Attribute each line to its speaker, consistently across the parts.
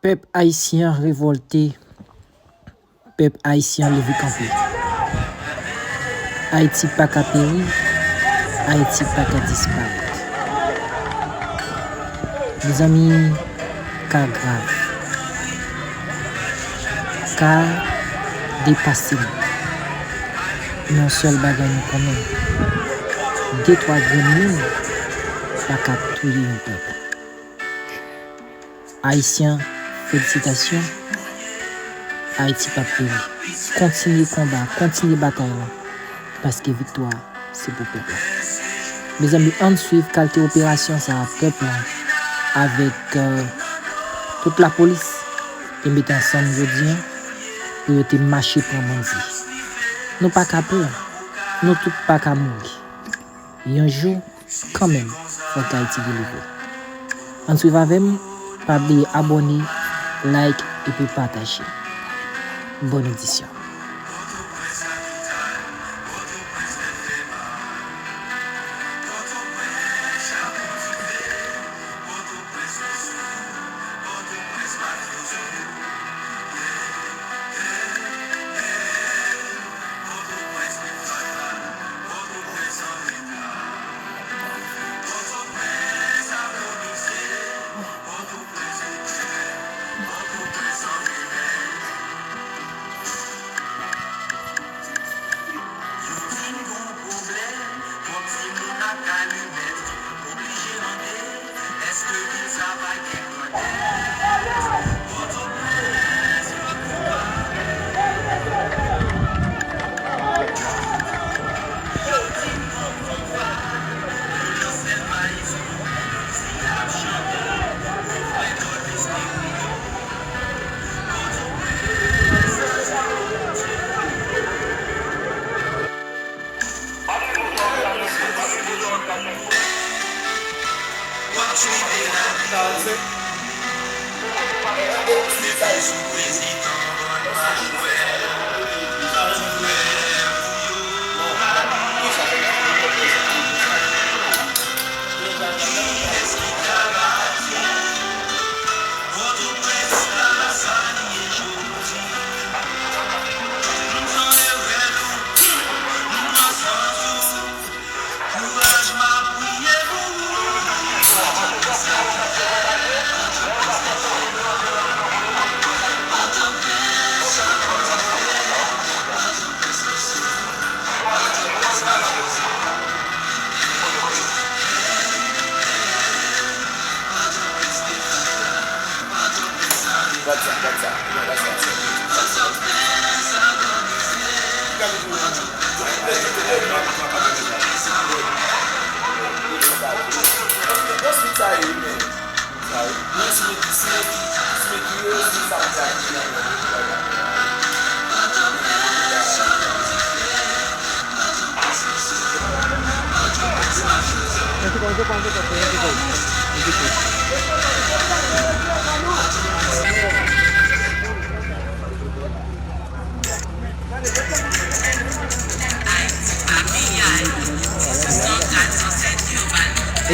Speaker 1: Peuple haïtien révolté, peuple haïtien levé campé. Haïti pas qu'à périr, Haïti pas qu'à disparaître. Mes amis, cas grave, cas dépassé. Non seul bagage nous connaît. 2-3 grenouilles, pas qu'à tuer un peuple. Haïtiens, félicitations. Haïti pas périr. Continuez le combat, continuez la bataille. Parce que victoire, c'est pour le peuple. Mes amis, on suit quelle opération ça a peuple avec toute la police. Ils mettent ensemble aujourd'hui pour te marcher pour Manzi. Nous pas qu'à peur, nous tous pas qu'à mourir. Et un jour, quand même, faut qu'Haïti délivre. On suit avec moi, pas oublier abonner, like et puis partager. Bonne édition.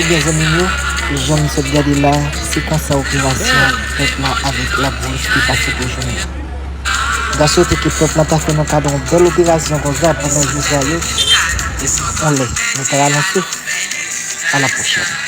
Speaker 1: Eh bien, amis, je me suis regardé là, c'est comme ça opération, peuple là avec la police qui passe pour journée. Dans ce que le peuple a fait dans le cadre de l'opération comme ça pendant le jour, et on l'est. Nous allons à la prochaine.